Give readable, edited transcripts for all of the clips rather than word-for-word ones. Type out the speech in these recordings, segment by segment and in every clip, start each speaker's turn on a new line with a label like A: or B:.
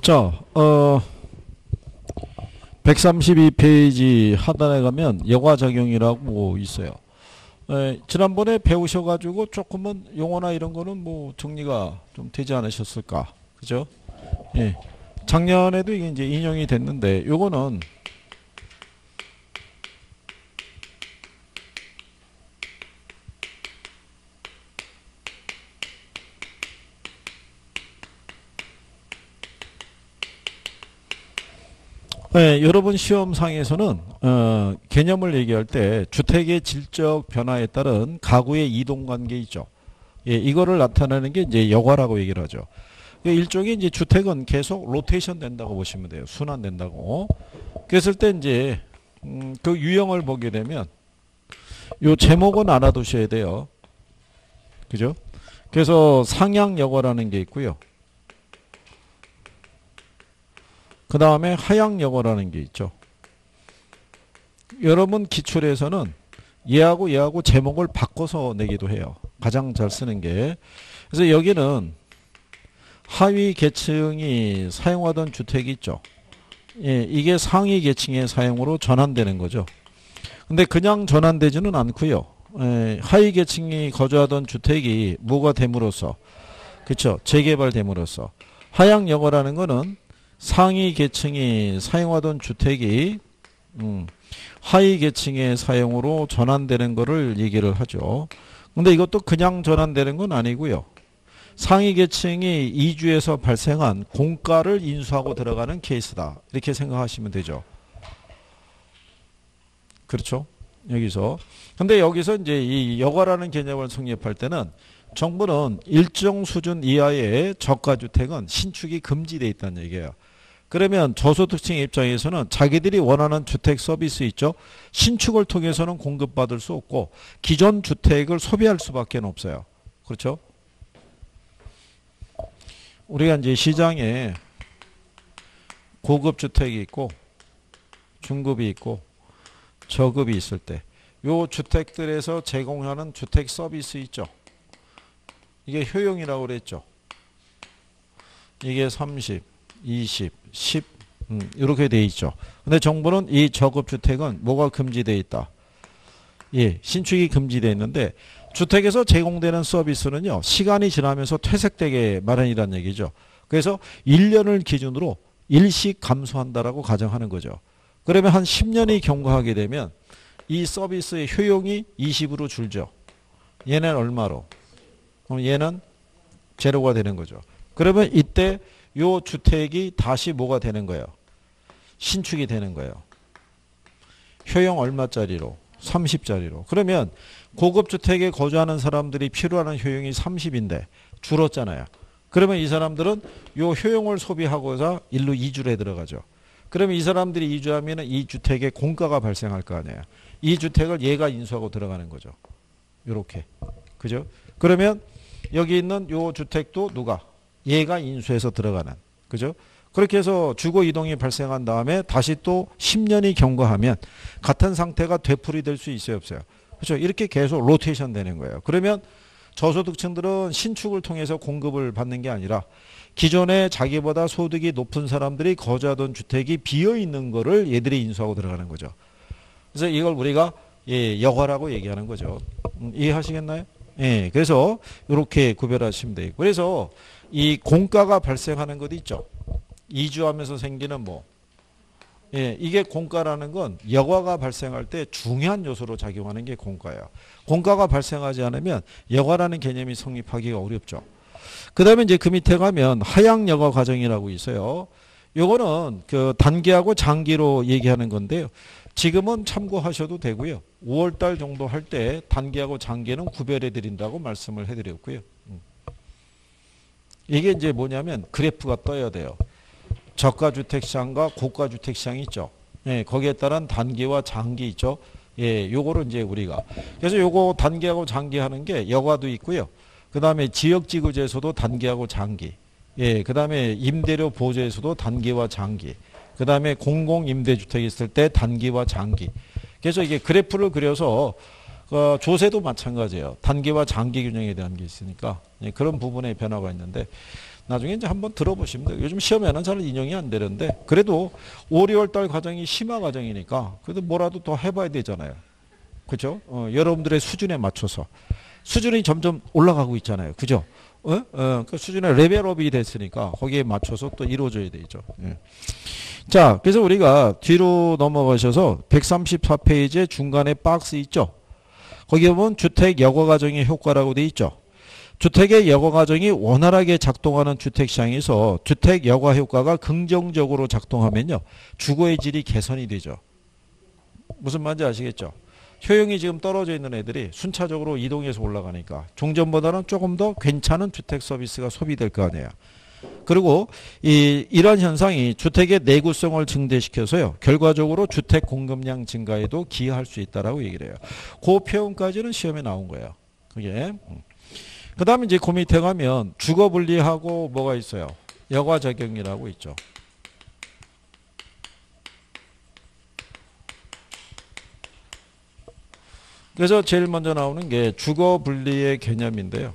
A: 자, 132페이지 하단에 가면 여과작용이라고 있어요. 지난번에 배우셔가지고 조금은 용어나 이런 거는 뭐 정리가 좀 되지 않으셨을까. 그죠? 예. 작년에도 이게 이제 인용이 됐는데, 요거는 네, 여러분 시험상에서는 개념을 얘기할 때 주택의 질적 변화에 따른 가구의 이동관계 있죠. 예, 이거를 나타내는 게 이제 여과라고 얘기를 하죠. 일종의 이제 주택은 계속 로테이션 된다고 보시면 돼요. 순환된다고. 그랬을 때 이제 그 유형을 보게 되면 요 제목은 알아두셔야 돼요. 그죠? 그래서 상향 여과라는 게 있고요. 그 다음에 하향 여과라는 게 있죠. 여러분 기출에서는 얘하고 제목을 바꿔서 내기도 해요. 가장 잘 쓰는 게. 그래서 여기는 하위 계층이 사용하던 주택이 있죠. 예, 이게 상위 계층의 사용으로 전환되는 거죠. 근데 그냥 전환되지는 않고요. 예, 하위 계층이 거주하던 주택이 뭐가 됨으로써, 그렇죠? 재개발됨으로써. 하향 여과라는 거는 상위 계층이 사용하던 주택이 하위 계층의 사용으로 전환되는 것을 얘기를 하죠. 근데 이것도 그냥 전환되는 건 아니고요. 상위 계층이 이주에서 발생한 공가를 인수하고 들어가는 케이스다. 이렇게 생각하시면 되죠. 그렇죠? 여기서. 근데 여기서 이제 이 여과라는 개념을 성립할 때는 정부는 일정 수준 이하의 저가주택은 신축이 금지되어 있다는 얘기예요. 그러면 저소득층 입장에서는 자기들이 원하는 주택 서비스 있죠. 신축을 통해서는 공급받을 수 없고 기존 주택을 소비할 수밖에 없어요. 그렇죠? 우리가 이제 시장에 고급 주택이 있고 중급이 있고 저급이 있을 때 요 주택들에서 제공하는 주택 서비스 있죠. 이게 효용이라고 그랬죠. 이게 30, 20, 10 이렇게 돼 있죠. 근데 정부는 이 저급 주택은 뭐가 금지되어 있다. 예, 신축이 금지되어 있는데 주택에서 제공되는 서비스는요. 시간이 지나면서 퇴색되게 마련이라는 얘기죠. 그래서 1년을 기준으로 일씩 감소한다라고 가정하는 거죠. 그러면 한 10년이 경과하게 되면 이 서비스의 효용이 20으로 줄죠. 얘는 얼마로? 그럼 얘는 제로가 되는 거죠. 그러면 이때 요 주택이 다시 뭐가 되는 거예요? 신축이 되는 거예요. 효용 얼마짜리로? 30짜리로. 그러면 고급 주택에 거주하는 사람들이 필요하는 효용이 30인데 줄었잖아요. 그러면 이 사람들은 요 효용을 소비하고서 일로 이주를 해 들어가죠. 그러면 이 사람들이 이주하면 이 주택에 공가가 발생할 거 아니에요. 이 주택을 얘가 인수하고 들어가는 거죠. 요렇게. 그죠? 그러면 여기 있는 요 주택도 누가? 얘가 인수해서 들어가는. 그죠? 그렇게 해서 주거 이동이 발생한 다음에 다시 또 10년이 경과하면 같은 상태가 되풀이될 수 있어요, 없어요? 그렇죠? 이렇게 계속 로테이션 되는 거예요. 그러면 저소득층들은 신축을 통해서 공급을 받는 게 아니라 기존에 자기보다 소득이 높은 사람들이 거주하던 주택이 비어 있는 거를 얘들이 인수하고 들어가는 거죠. 그래서 이걸 우리가 여과라고 얘기하는 거죠. 이해하시겠나요? 예, 그래서 이렇게 구별하시면 돼요. 그래서 이 공가가 발생하는 것 있죠. 이주하면서 생기는 뭐. 예, 이게 공가라는 건 여과가 발생할 때 중요한 요소로 작용하는 게 공가예요. 공가가 발생하지 않으면 여과라는 개념이 성립하기가 어렵죠. 그 다음에 이제 그 밑에 가면 하향 여과 과정이라고 있어요. 요거는 그 단기하고 장기로 얘기하는 건데요. 지금은 참고하셔도 되고요. 5월달 정도 할 때 단기하고 장기는 구별해 드린다고 말씀을 해 드렸고요. 이게 이제 뭐냐면 그래프가 떠야 돼요. 저가 주택 시장과 고가 주택 시장이 있죠. 예, 거기에 따른 단기와 장기 있죠. 예, 요거를 이제 우리가 그래서 요거 단기하고 장기 하는 게 여과도 있고요. 그다음에 지역지구제에서도 단기하고 장기. 예, 그다음에 임대료 보조에서도 단기와 장기. 그다음에 공공임대주택이 있을 때 단기와 장기. 그래서 이게 그래프를 그려서 조세도 마찬가지예요. 단기와 장기 균형에 대한 게 있으니까 그런 부분에 변화가 있는데 나중에 이제 한번 들어보시면 돼요. 요즘 시험에는 잘 인용이 안 되는데 그래도 5, 6월달 과정이 심화 과정이니까 그래도 뭐라도 더 해봐야 되잖아요. 그죠? 여러분들의 수준에 맞춰서 수준이 점점 올라가고 있잖아요. 그죠? 그 수준의 레벨업이 됐으니까 거기에 맞춰서 또 이루어져야 되죠. 예. 자, 그래서 우리가 뒤로 넘어가셔서 134페이지에 중간에 박스 있죠? 거기에 보면 주택 여가 과정의 효과라고 돼 있죠? 주택의 여가 과정이 원활하게 작동하는 주택시장에서 주택 여가 효과가 긍정적으로 작동하면요. 주거의 질이 개선이 되죠. 무슨 말인지 아시겠죠? 효용이 지금 떨어져 있는 애들이 순차적으로 이동해서 올라가니까 종전보다는 조금 더 괜찮은 주택 서비스가 소비될 거 아니에요. 그리고 이런 현상이 주택의 내구성을 증대시켜서요. 결과적으로 주택 공급량 증가에도 기여할 수 있다라고 얘기를 해요. 그 표현까지는 시험에 나온 거예요. 그게. 그 다음에 이제 그 밑에 가면 주거 분리하고 뭐가 있어요? 여가 적용이라고 있죠. 그래서 제일 먼저 나오는 게 주거 분리의 개념인데요.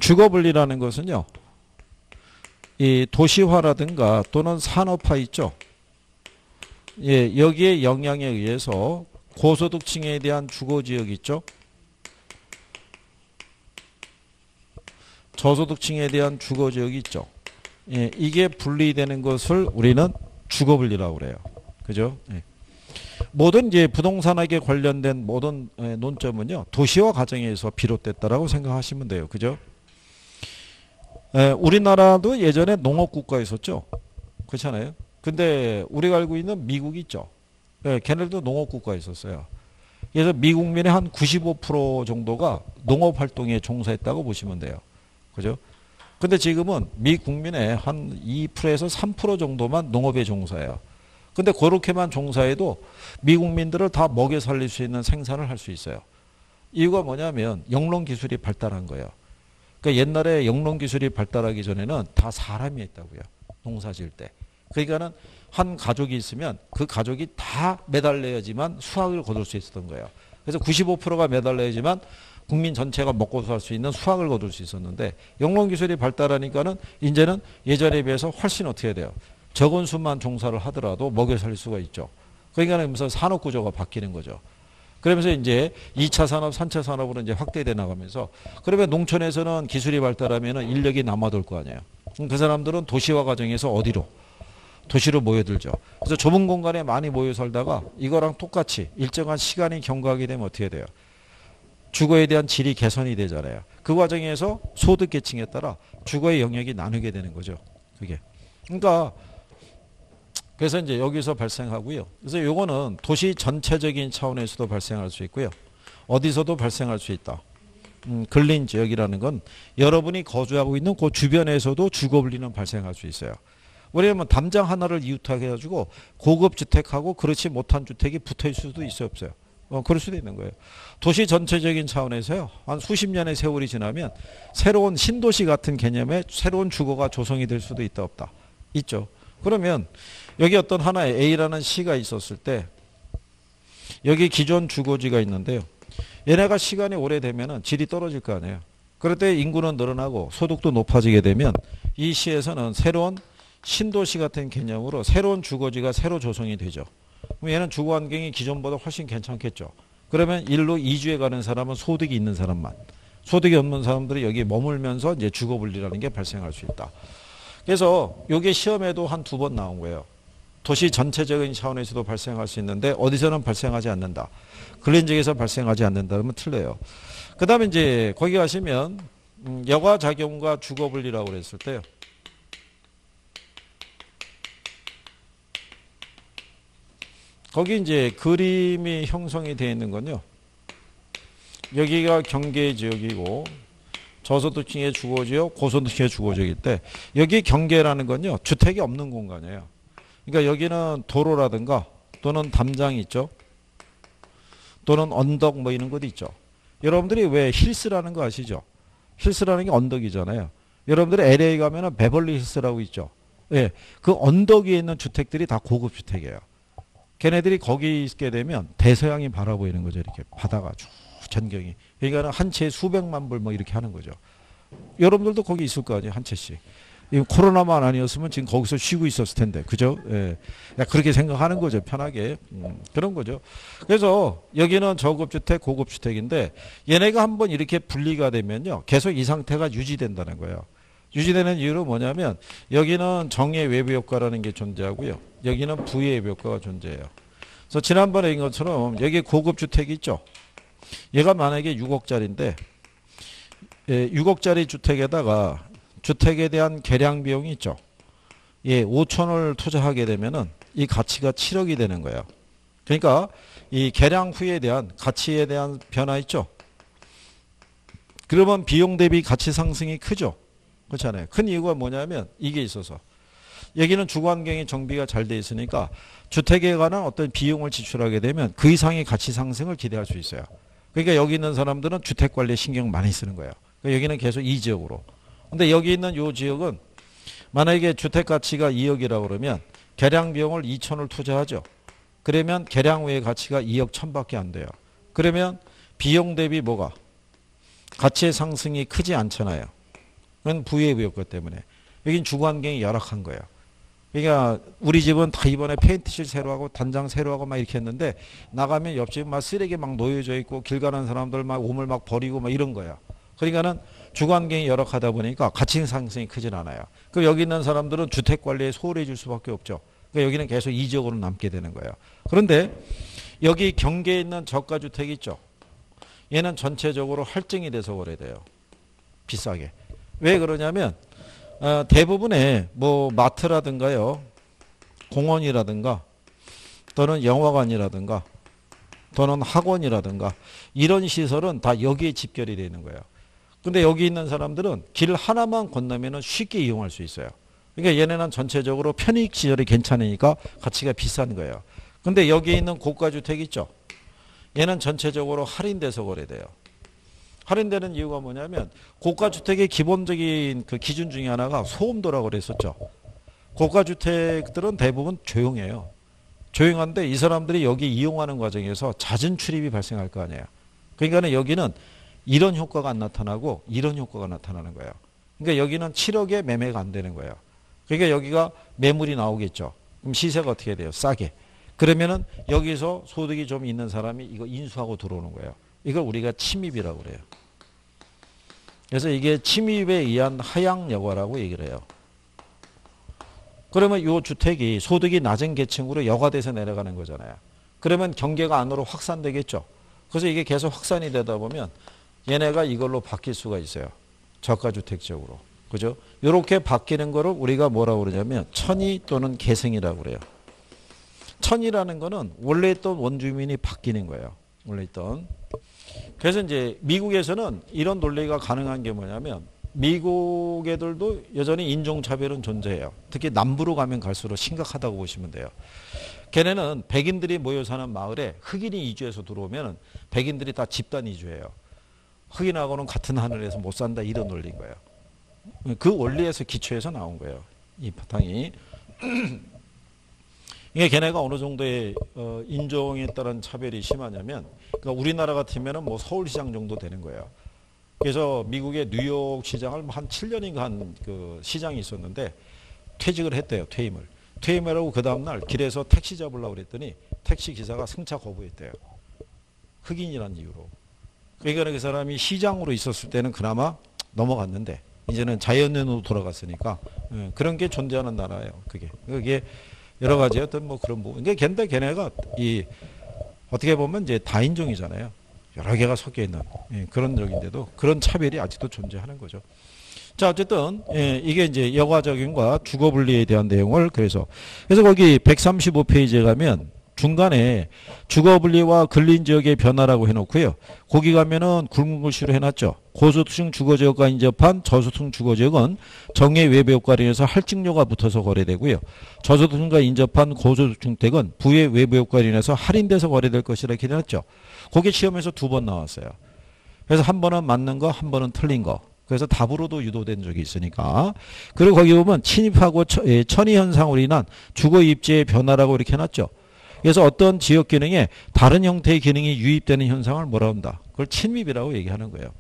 A: 주거 분리라는 것은요. 이 도시화라든가 또는 산업화 있죠. 예, 여기에 영향에 의해서 고소득층에 대한 주거지역 있죠. 저소득층에 대한 주거지역이 있죠. 예, 이게 분리되는 것을 우리는 주거분리라고 그래요. 그죠? 예. 모든 이제 부동산학에 관련된 모든 논점은요. 도시화 과정에서 비롯됐다라고 생각하시면 돼요. 그죠? 예, 우리나라도 예전에 농업국가였었죠. 그렇잖아요. 근데 우리가 알고 있는 미국이 있죠. 예, 걔네들도 농업국가에 있었어요. 그래서 미국민의 한 95% 정도가 농업활동에 종사했다고 보시면 돼요. 그죠? 근데 지금은 미 국민의 한 2%에서 3% 정도만 농업에 종사해요. 근데 그렇게만 종사해도 미국민들을 다 먹여 살릴 수 있는 생산을 할 수 있어요. 이유가 뭐냐면 영농 기술이 발달한 거예요. 그러니까 옛날에 영농 기술이 발달하기 전에는 다 사람이 했다고요. 농사 지을 때. 그러니까는 한 가족이 있으면 그 가족이 다 매달려야지만 수확을 거둘 수 있었던 거예요. 그래서 95%가 매달려야지만 국민 전체가 먹고 살 수 있는 수확을 거둘 수 있었는데 영농 기술이 발달하니까는 이제는 예전에 비해서 훨씬 어떻게 해야 돼요? 적은 수만 종사를 하더라도 먹여 살릴 수가 있죠. 그러니까 무슨 산업 구조가 바뀌는 거죠. 그러면서 이제 2차 산업, 3차 산업으로 이제 확대돼 나가면서 그러면 농촌에서는 기술이 발달하면 인력이 남아돌 거 아니에요. 그 사람들은 도시화 과정에서 어디로? 도시로 모여들죠. 그래서 좁은 공간에 많이 모여 살다가 이거랑 똑같이 일정한 시간이 경과하게 되면 어떻게 돼요? 주거에 대한 질이 개선이 되잖아요. 그 과정에서 소득 계층에 따라 주거의 영역이 나누게 되는 거죠. 그게. 그러니까 그래서 이제 여기서 발생하고요. 그래서 요거는 도시 전체적인 차원에서도 발생할 수 있고요. 어디서도 발생할 수 있다. 근린 지역이라는 건 여러분이 거주하고 있는 그 주변에서도 주거 분리는 발생할 수 있어요. 왜냐하면 담장 하나를 이웃하게 해가지고 고급 주택하고 그렇지 못한 주택이 붙어 있을 수도 있어요, 없어요? 그럴 수도 있는 거예요. 도시 전체적인 차원에서요. 한 수십 년의 세월이 지나면 새로운 신도시 같은 개념의 새로운 주거가 조성이 될 수도 있다, 없다? 있죠. 그러면 여기 어떤 하나의 A라는 시가 있었을 때 여기 기존 주거지가 있는데요. 얘네가 시간이 오래되면 질이 떨어질 거 아니에요. 그럴 때 인구는 늘어나고 소득도 높아지게 되면 이 시에서는 새로운 신도시 같은 개념으로 새로운 주거지가 새로 조성이 되죠. 그럼 얘는 주거 환경이 기존보다 훨씬 괜찮겠죠. 그러면 일로 이주해 가는 사람은 소득이 있는 사람만. 소득이 없는 사람들이 여기 머물면서 이제 주거 분리라는 게 발생할 수 있다. 그래서 이게 시험에도 한 2번 나온 거예요. 도시 전체적인 차원에서도 발생할 수 있는데 어디서는 발생하지 않는다. 근린 지역에서 발생하지 않는다. 그러면 틀려요. 그 다음에 이제 거기 가시면 여가작용과 주거분리라고 그랬을 때요. 거기 이제 그림이 형성이 되어 있는 건요. 여기가 경계지역이고 저소득층의 주거지역, 고소득층의 주거지역일 때 여기 경계라는 건요. 주택이 없는 공간이에요. 그러니까 여기는 도로라든가 또는 담장이 있죠. 또는 언덕 뭐 이런 것도 있죠. 여러분들이 왜 힐스라는 거 아시죠? 힐스라는 게 언덕이잖아요. 여러분들이 LA 가면은 베벌리 힐스라고 있죠. 예, 그 언덕 위에 있는 주택들이 다 고급 주택이에요. 걔네들이 거기 있게 되면 대서양이 바라보이는 거죠. 이렇게 바다가 쭉 전경이. 그러니까 한 채에 수백만 불 뭐 이렇게 하는 거죠. 여러분들도 거기 있을 거 아니에요. 한 채씩. 코로나만 아니었으면 지금 거기서 쉬고 있었을 텐데. 그죠? 예. 그렇게 생각하는 거죠. 편하게. 그런 거죠. 그래서 여기는 저급주택, 고급주택인데 얘네가 한번 이렇게 분리가 되면요. 계속 이 상태가 유지된다는 거예요. 유지되는 이유는 뭐냐면 여기는 정의 외부 효과라는 게 존재하고요. 여기는 부의 외부 효과가 존재해요. 그래서 지난번에 인 것처럼 여기 고급주택이 있죠. 얘가 만약에 6억짜리인데 6억짜리 주택에다가 주택에 대한 개량 비용이 있죠. 예, 5천을 투자하게 되면은 이 가치가 7억이 되는 거예요. 그러니까 이 개량 후에 대한 가치에 대한 변화 있죠. 그러면 비용 대비 가치 상승이 크죠. 그렇잖아요. 큰 이유가 뭐냐면 이게 있어서 여기는 주거환경이 정비가 잘 돼 있으니까 주택에 관한 어떤 비용을 지출하게 되면 그 이상의 가치 상승을 기대할 수 있어요. 그러니까 여기 있는 사람들은 주택 관리에 신경 많이 쓰는 거예요. 그러니까 여기는 계속 이 지역으로. 근데 여기 있는 이 지역은 만약에 주택 가치가 2억이라고 그러면 개량 비용을 2천을 투자하죠. 그러면 개량 후의 가치가 2억 1천밖에 안 돼요. 그러면 비용 대비 뭐가? 가치의 상승이 크지 않잖아요. 그건 부의 효과 때문에. 여긴 주거 환경이 열악한 거예요. 그러니까 우리 집은 다 이번에 페인트칠 새로 하고 단장 새로 하고 막 이렇게 했는데 나가면 옆집 막 쓰레기 막 놓여져 있고 길 가는 사람들 막 오물 막 버리고 막 이런 거야. 그러니까는 주거 환경이 열악하다 보니까 가치 상승이 크진 않아요. 그럼 여기 있는 사람들은 주택 관리에 소홀해질 수밖에 없죠. 그러니까 여기는 계속 이 지역으로 남게 되는 거예요. 그런데 여기 경계에 있는 저가 주택이 있죠. 얘는 전체적으로 할증이 돼서 거래돼요. 비싸게. 왜 그러냐면 대부분의 뭐 마트라든가요, 공원이라든가 또는 영화관이라든가 또는 학원이라든가 이런 시설은 다 여기에 집결이 되는 거예요. 근데 여기 있는 사람들은 길 하나만 건너면 쉽게 이용할 수 있어요. 그러니까 얘네는 전체적으로 편익 시설이 괜찮으니까 가치가 비싼 거예요. 근데 여기 있는 고가주택 있죠. 얘는 전체적으로 할인돼서 거래돼요. 할인되는 이유가 뭐냐면 고가주택의 기본적인 그 기준 중에 하나가 소음도라고 그랬었죠. 고가주택들은 대부분 조용해요. 조용한데 이 사람들이 여기 이용하는 과정에서 잦은 출입이 발생할 거 아니에요. 그러니까 여기는 이런 효과가 안 나타나고 이런 효과가 나타나는 거예요. 그러니까 여기는 7억에 매매가 안 되는 거예요. 그러니까 여기가 매물이 나오겠죠. 그럼 시세가 어떻게 돼요? 싸게. 그러면은 여기서 소득이 좀 있는 사람이 이거 인수하고 들어오는 거예요. 이걸 우리가 침입이라고 그래요. 그래서 이게 침입에 의한 하향 여과라고 얘기를 해요. 그러면 이 주택이 소득이 낮은 계층으로 여과돼서 내려가는 거잖아요. 그러면 경계가 안으로 확산되겠죠. 그래서 이게 계속 확산이 되다 보면 얘네가 이걸로 바뀔 수가 있어요. 저가주택적으로. 그죠? 이렇게 바뀌는 거를 우리가 뭐라고 그러냐면 천이 또는 계승이라고 그래요. 천이라는 거는 원래 있던 원주민이 바뀌는 거예요. 원래 있던. 그래서 이제 미국에서는 이런 논리가 가능한 게 뭐냐면 미국 애들도 여전히 인종차별은 존재해요. 특히 남부로 가면 갈수록 심각하다고 보시면 돼요. 걔네는 백인들이 모여 사는 마을에 흑인이 이주해서 들어오면 백인들이 다 집단 이주해요. 흑인하고는 같은 하늘에서 못 산다 이런 논리인 거예요. 그 원리에서 기초해서 나온 거예요. 이 바탕이. 이게 걔네가 어느 정도의 인종에 따른 차별이 심하냐면 그러니까 우리나라 같으면 뭐 서울시장 정도 되는 거예요. 그래서 미국의 뉴욕 시장을 한 7년인가 한 그 시장이 있었는데 퇴직을 했대요. 퇴임을 하고 그 다음날 길에서 택시 잡으려고 그랬더니 택시 기사가 승차 거부했대요. 흑인이라는 이유로. 그러니까 그 사람이 시장으로 있었을 때는 그나마 넘어갔는데 이제는 자연인으로 돌아갔으니까 그런 게 존재하는 나라예요. 그게 여러 가지 어떤 뭐 그런 부분. 그러니까 걔네가 이 어떻게 보면 이제 다인종이잖아요. 여러 개가 섞여 있는 그런 적인데도 그런 차별이 아직도 존재하는 거죠. 자, 어쨌든 이게 이제 여가적인과 주거분리에 대한 내용을 그래서 거기 135페이지에 가면 중간에 주거분리와 근린지역의 변화라고 해놓고요. 거기 가면은 굵은 글씨로 해놨죠. 고소득층 주거지역과 인접한 저소득층 주거지역은 정의 외부 효과로 인해서 할증료가 붙어서 거래되고요. 저소득층과 인접한 고소득층 댁은 부의 외부 효과로 인해서 할인돼서 거래될 것이라 이렇게 해놨죠. 거기 시험에서 2번 나왔어요. 그래서 한 번은 맞는 거, 한 번은 틀린 거. 그래서 답으로도 유도된 적이 있으니까. 그리고 거기 보면 침입하고 천의 현상으로 인한 주거 입지의 변화라고 이렇게 해놨죠. 그래서 어떤 지역 기능에 다른 형태의 기능이 유입되는 현상을 뭐라 한다? 그걸 침입이라고 얘기하는 거예요.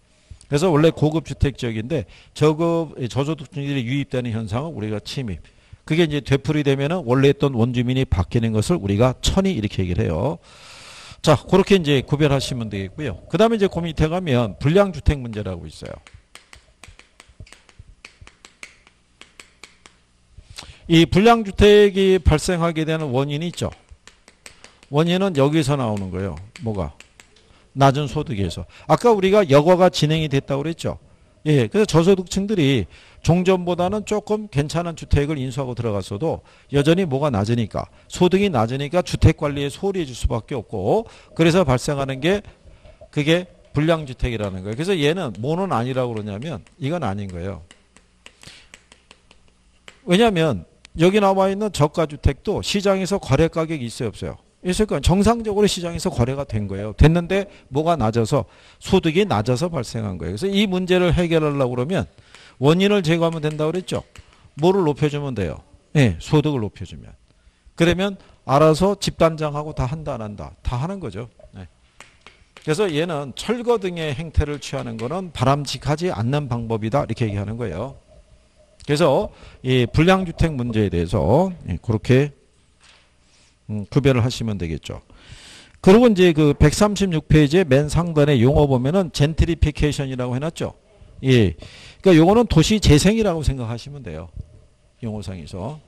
A: 그래서 원래 고급 주택 지역인데 저소득층들이 유입되는 현상을 우리가 침입. 그게 이제 되풀이 되면은 원래 있던 원주민이 바뀌는 것을 우리가 천이 이렇게 얘기를 해요. 자, 그렇게 이제 구별하시면 되겠고요. 그 다음에 이제 그 밑에 가면 불량주택 문제라고 있어요. 이 불량주택이 발생하게 되는 원인이 있죠. 원인은 여기서 나오는 거예요. 뭐가? 낮은 소득에서. 아까 우리가 여거가 진행이 됐다고 그랬죠. 예, 그래서 저소득층들이 종전보다는 조금 괜찮은 주택을 인수하고 들어갔어도 여전히 뭐가 낮으니까 소득이 낮으니까 주택 관리에 소홀해질 수밖에 없고 그래서 발생하는 게 그게 불량주택이라는 거예요. 그래서 얘는 뭐는 아니라고 그러냐면 이건 아닌 거예요. 왜냐하면 여기 나와 있는 저가주택도 시장에서 거래 가격이 있어요, 없어요? 있을 거예요. 정상적으로 시장에서 거래가 된 거예요. 됐는데 뭐가 낮아서 소득이 낮아서 발생한 거예요. 그래서 이 문제를 해결하려고 그러면 원인을 제거하면 된다고 그랬죠. 뭐를 높여주면 돼요? 네, 소득을 높여주면. 그러면 알아서 집단장하고 다 한다 안 한다? 다 하는 거죠. 네. 그래서 얘는 철거 등의 행태를 취하는 거는 바람직하지 않는 방법이다 이렇게 얘기하는 거예요. 그래서 이 불량주택 문제에 대해서 그렇게 구별을 하시면 되겠죠. 그리고 이제 그 136페이지의 맨 상단에 용어 보면은 젠트리피케이션이라고 해놨죠. 예. 그러니까 요거는 도시 재생이라고 생각하시면 돼요. 용어상에서.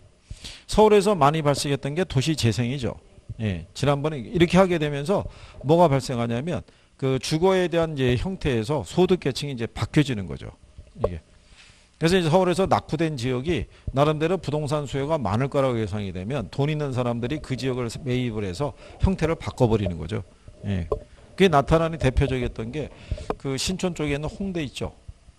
A: 서울에서 많이 발생했던 게 도시 재생이죠. 예. 지난번에 이렇게 하게 되면서 뭐가 발생하냐면 그 주거에 대한 이제 형태에서 소득 계층이 이제 바뀌어지는 거죠. 이게. 그래서 이제 서울에서 낙후된 지역이 나름대로 부동산 수요가 많을 거라고 예상이 되면 돈 있는 사람들이 그 지역을 매입을 해서 형태를 바꿔버리는 거죠. 예. 그게 나타나는 대표적이었던 게 그 신촌 쪽에 있는 홍대 있죠.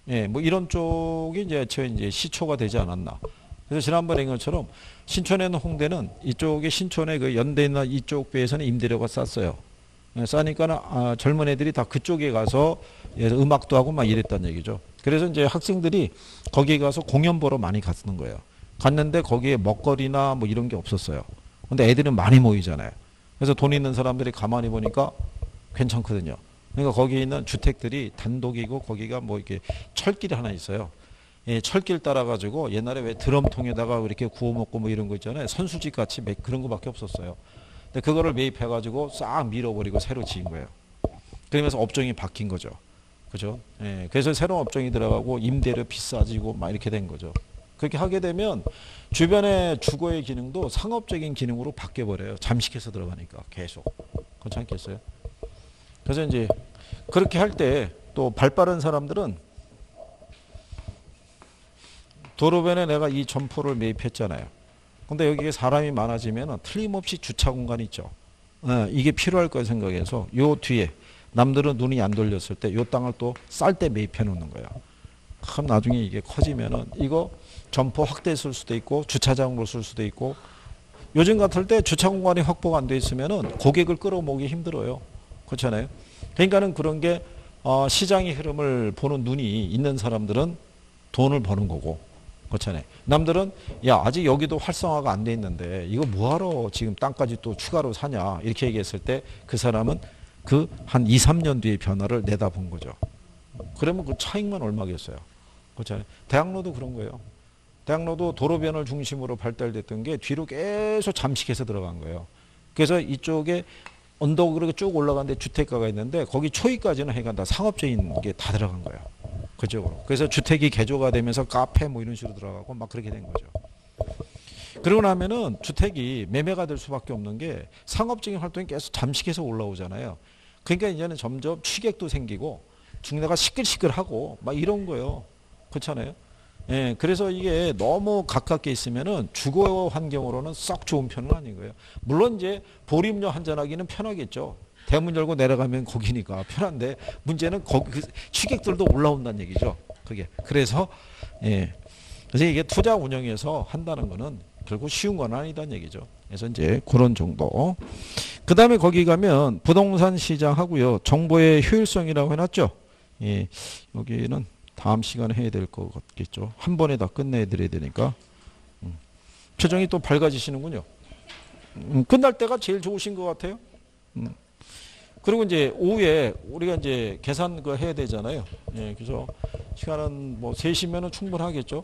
A: 예, 뭐 이런 쪽이 이제 시초가 되지 않았나. 그래서 지난번에 얘기한 것처럼 신촌에 있는 홍대는 이쪽에 신촌의 그 연대나 이쪽 배에서는 임대료가 쌌어요. 예, 싸니까 젊은 애들이 다 그쪽에 가서 음악도 하고 막 이랬단 얘기죠. 그래서 이제 학생들이 거기에 가서 공연 보러 많이 갔는 거예요. 갔는데 거기에 먹거리나 뭐 이런 게 없었어요. 근데 애들은 많이 모이잖아요. 그래서 돈 있는 사람들이 가만히 보니까 괜찮거든요. 그러니까 거기에 있는 주택들이 단독이고 거기가 뭐 이렇게 철길이 하나 있어요. 예, 철길 따라가지고 옛날에 왜 드럼통에다가 이렇게 구워 먹고 뭐 이런 거 있잖아요. 선수집 같이 그런 거밖에 없었어요. 근데 그거를 매입해가지고 싹 밀어버리고 새로 지은 거예요. 그러면서 업종이 바뀐 거죠. 그죠? 예, 그래서 새로운 업종이 들어가고 임대료 비싸지고 막 이렇게 된 거죠. 그렇게 하게 되면 주변의 주거의 기능도 상업적인 기능으로 바뀌어버려요. 잠식해서 들어가니까 계속. 그렇지 않겠어요? 그래서 이제 그렇게 할 때 또 발빠른 사람들은 도로변에 내가 이 점포를 매입했잖아요. 근데 여기에 사람이 많아지면 틀림없이 주차 공간이 있죠. 이게 필요할 거 생각해서 요 뒤에 남들은 눈이 안 돌렸을 때 요 땅을 또 쌀 때 매입해 놓는 거예요. 그럼 나중에 이게 커지면은 이거 점포 확대 쓸 수도 있고 주차장으로 쓸 수도 있고 요즘 같을 때 주차 공간이 확보가 안 돼 있으면은 고객을 끌어모으기 힘들어요. 그렇잖아요. 그러니까는 그런 게 시장의 흐름을 보는 눈이 있는 사람들은 돈을 버는 거고 그렇잖아요. 남들은 야 아직 여기도 활성화가 안 돼 있는데 이거 뭐하러 지금 땅까지 또 추가로 사냐 이렇게 얘기했을 때 그 사람은 그 한 2, 3년 뒤의 변화를 내다본 거죠. 그러면 그 차익만 얼마겠어요. 그렇잖아요. 대학로도 그런 거예요. 대학로도 도로변을 중심으로 발달됐던 게 뒤로 계속 잠식해서 들어간 거예요. 그래서 이쪽에 언덕으로 쭉 올라가는데 주택가가 있는데 거기 초입까지는 해간 다 상업적인 게 다 들어간 거예요. 그쪽으로. 그래서 주택이 개조가 되면서 카페 뭐 이런 식으로 들어가고 막 그렇게 된 거죠. 그러고 나면은 주택이 매매가 될 수밖에 없는 게 상업적인 활동이 계속 잠식해서 올라오잖아요. 그러니까 이제는 점점 취객도 생기고 중대가 시끌시끌하고 막 이런 거예요. 그렇잖아요. 예, 그래서 이게 너무 가깝게 있으면은 주거 환경으로는 썩 좋은 편은 아닌 거예요. 물론 이제 보리음료 한잔하기는 편하겠죠. 대문 열고 내려가면 거기니까 편한데 문제는 거기 그 취객들도 올라온다는 얘기죠. 그게 그래서 예, 그래서 이게 투자 운영에서 한다는 거는 결국 쉬운 건 아니다는 얘기죠. 그래서 이제 그런 정도. 그 다음에 거기 가면 부동산 시장 하고요. 정보의 효율성이라고 해놨죠. 예, 여기는 다음 시간에 해야 될 것 같겠죠. 한 번에 다 끝내드려야 되니까. 표정이 또 밝아지시는군요. 끝날 때가 제일 좋으신 것 같아요. 그리고 이제 오후에 우리가 이제 계산 그 해야 되잖아요. 예, 그래서 시간은 뭐 3시면은 충분하겠죠.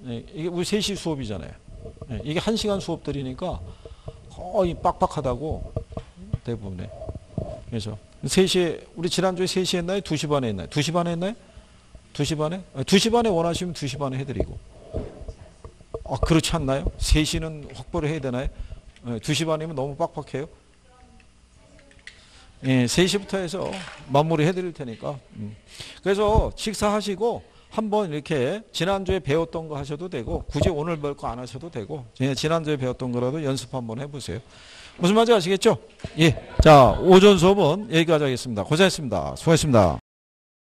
A: 예, 이게 우리 3시 수업이잖아요. 예, 이게 1시간 수업들이니까 거의 빡빡하다고 대부분에. 그래서 3시에 우리 지난주에 3시 했나요? 2시 반에 했나요? 2시 반에 했나요? 2시 반에? 2시 반에 원하시면 2시 반에 해드리고. 아, 그렇지 않나요? 3시는 확보를 해야 되나요? 2시 반이면 너무 빡빡해요. 예, 3시부터 해서 마무리 해드릴 테니까. 그래서 식사하시고 한번 이렇게 지난주에 배웠던 거 하셔도 되고 굳이 오늘 배울 거 안 하셔도 되고 지난주에 배웠던 거라도 연습 한번 해보세요. 무슨 말인지 아시겠죠? 예. 자, 오전 수업은 여기까지 하겠습니다. 고생했습니다. 수고했습니다.